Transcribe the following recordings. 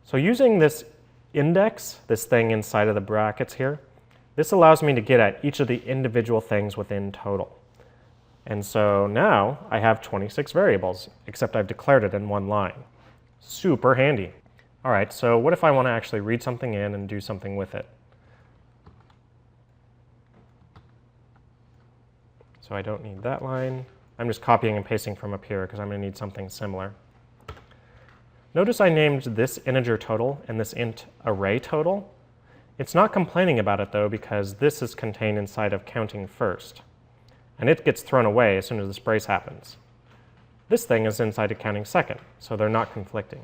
So using this index, this thing inside of the brackets here, this allows me to get at each of the individual things within total. And so now I have 26 variables, except I've declared it in one line. Super handy. All right, so what if I want to actually read something in and do something with it? So I don't need that line. I'm just copying and pasting from up here because I'm going to need something similar. Notice I named this integer total and this int array total. It's not complaining about it though because this is contained inside of counting first. And it gets thrown away as soon as this brace happens. This thing is inside of counting second, so they're not conflicting.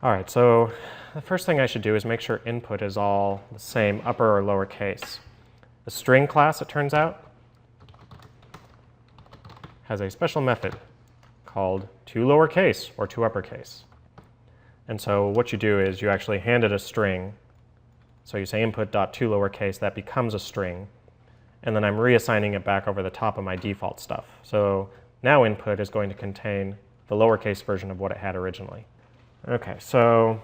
All right, so the first thing I should do is make sure input is all the same, upper or lower case. The string class, it turns out, has a special method called toLowerCase or toUpperCase. And so what you do is you actually hand it a string. So you say input.toLowerCase, that becomes a string. And then I'm reassigning it back over the top of my default stuff. So now input is going to contain the lowercase version of what it had originally. Okay, so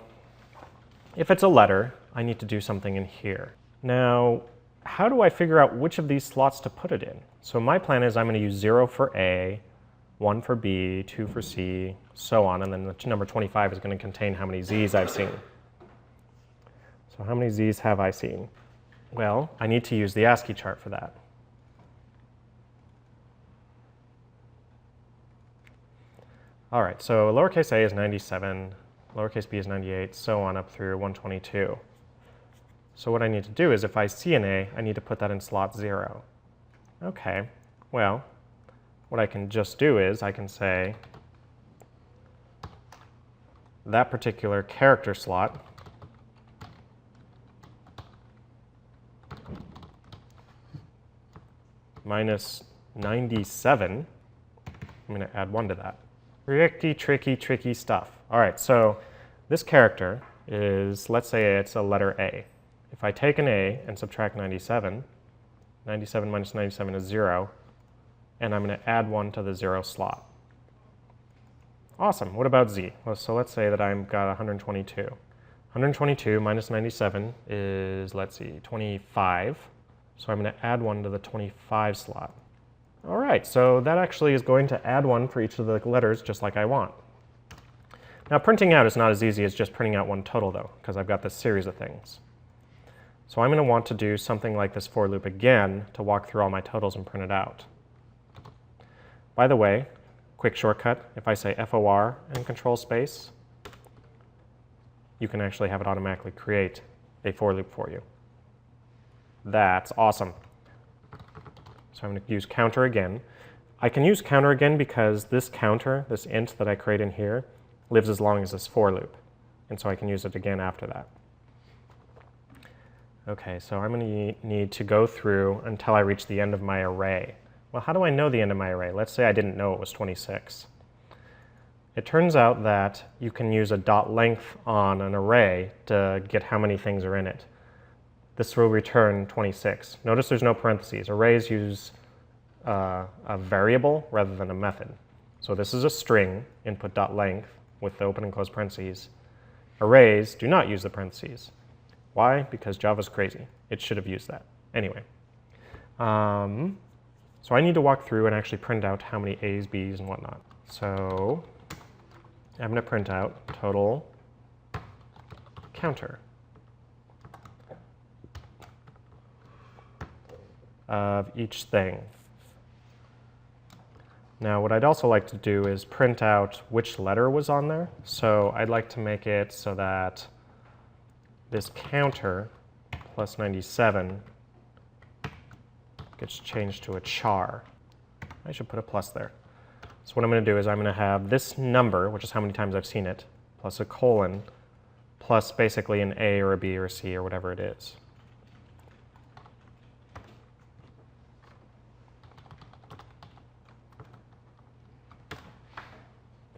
if it's a letter, I need to do something in here. Now, how do I figure out which of these slots to put it in? So my plan is I'm going to use 0 for A, 1 for B, 2 for C, so on, and then the number 25 is going to contain how many Z's I've seen. So how many Z's have I seen? Well, I need to use the ASCII chart for that. All right, so lowercase a is 97, lowercase b is 98, so on up through 122. So what I need to do is if I see an A, I need to put that in slot 0. Okay, well, what I can just do is I can say that particular character slot minus 97, I'm going to add 1 to that. Tricky stuff. All right, so this character is, let's say it's a letter A. If I take an A and subtract 97, 97 minus 97 is 0, and I'm going to add 1 to the 0 slot. Awesome. What about Z? Well, so let's say that I've got 122. 122 minus 97 is, let's see, 25. So I'm going to add 1 to the 25 slot. All right, so that actually is going to add 1 for each of the letters just like I want. Now printing out is not as easy as just printing out one total though, because I've got this series of things. So I'm going to want to do something like this for loop again to walk through all my totals and print it out. By the way, quick shortcut, if I say FOR and control space, you can actually have it automatically create a for loop for you. That's awesome. So I'm going to use counter again. I can use counter again because this counter, this int that I create in here, lives as long as this for loop. And so I can use it again after that. Okay, so I'm going to need to go through until I reach the end of my array. Well, how do I know the end of my array? Let's say I didn't know it was 26. It turns out that you can use a dot length on an array to get how many things are in it. This will return 26. Notice there's no parentheses. Arrays use a variable rather than a method. So this is a string, input.length, with the open and close parentheses. Arrays do not use the parentheses. Why? Because Java's crazy. It should have used that. Anyway. So I need to walk through and actually print out how many A's, B's, and whatnot. So I'm going to print out total counter of each thing. Now what I'd also like to do is print out which letter was on there. So I'd like to make it so that this counter plus 97 gets changed to a char. I should put a plus there. So what I'm going to do is I'm going to have this number, which is how many times I've seen it, plus a colon, plus basically an A or a B or a C or whatever it is.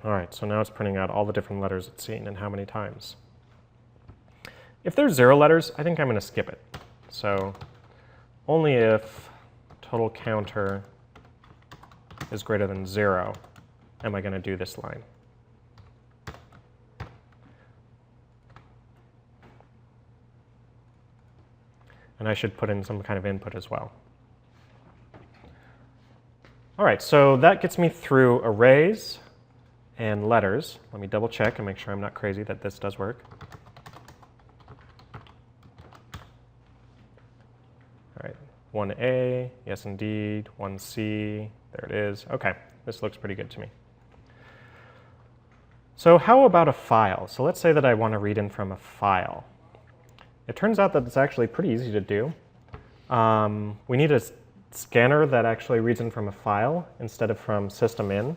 All right, so now it's printing out all the different letters it's seen and how many times. If there's 0 letters, I think I'm going to skip it. So only if total counter is greater than 0 am I going to do this line. And I should put in some kind of input as well. All right, so that gets me through arrays and letters. Let me double check and make sure I'm not crazy that this does work. All right, 1A, yes indeed, 1C, there it is. Okay, this looks pretty good to me. So how about a file? So let's say that I want to read in from a file. It turns out that it's actually pretty easy to do. We need a scanner that actually reads in from a file instead of from system_in.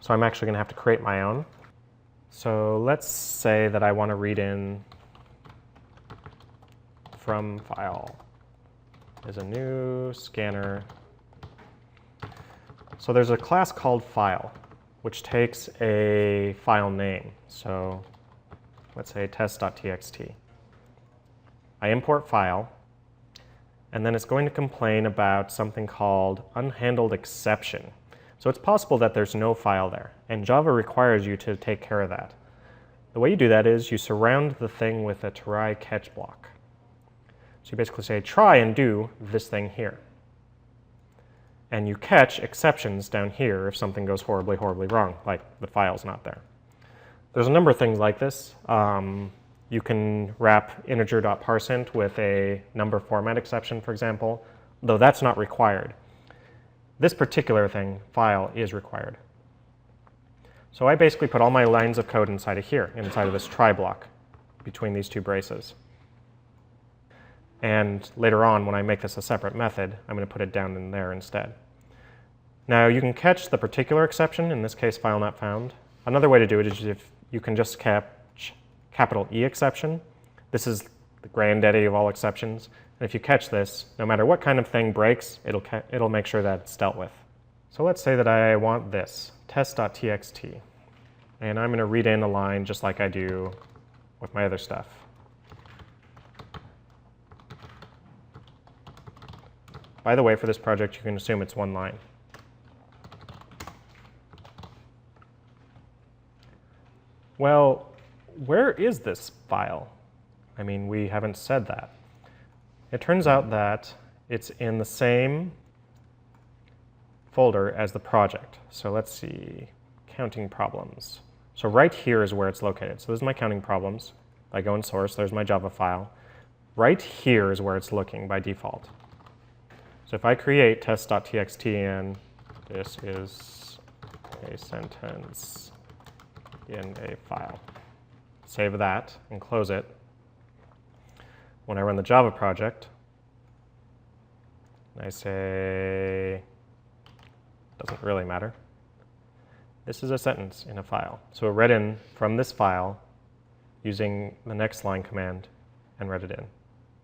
So I'm actually going to have to create my own. So let's say that I want to read in from file. There's a new scanner. So there's a class called file, which takes a file name. So let's say test.txt. I import file, and then it's going to complain about something called unhandled exception. So it's possible that there's no file there, and Java requires you to take care of that. The way you do that is you surround the thing with a try catch block. So you basically say, try and do this thing here. And you catch exceptions down here if something goes horribly, horribly wrong, like the file's not there. There's a number of things like this. You can wrap integer.parseInt with a number format exception, for example, though that's not required. This particular thing, file, is required. So I basically put all my lines of code inside of here, inside of this try block, between these two braces. And later on, when I make this a separate method, I'm going to put it down in there instead. Now, you can catch the particular exception, in this case, file not found. Another way to do it is if you can just catch capital E exception. This is the granddaddy of all exceptions. And if you catch this, no matter what kind of thing breaks, it'll make sure that it's dealt with. So let's say that I want this, test.txt. And I'm going to read in a line just like I do with my other stuff. By the way, for this project, you can assume it's one line. Well, where is this file? I mean, we haven't said that. It turns out that it's in the same folder as the project. So let's see, counting problems. So right here is where it's located. So this is my counting problems. If I go in source, there's my Java file. Right here is where it's looking by default. So if I create test.txt and this is a sentence in a file, save that and close it. When I run the Java project, I say, doesn't really matter. This is a sentence in a file. So it read in from this file using the next line command and read it in.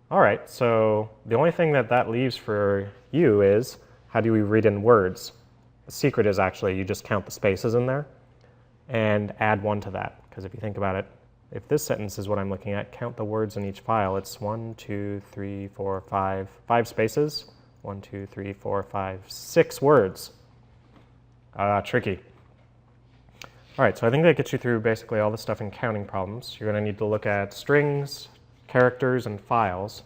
All right, so the only thing that leaves for you is, how do we read in words? The secret is actually you just count the spaces in there and add 1 to that. Because if you think about it, if this sentence is what I'm looking at, count the words in each file. It's 1, 2, 3, 4, 5 spaces. 1, 2, 3, 4, 5, 6 words. Tricky. All right, so I think that gets you through basically all the stuff in counting problems. You're going to need to look at strings, characters, and files.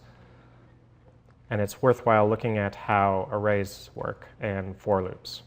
And it's worthwhile looking at how arrays work and for loops.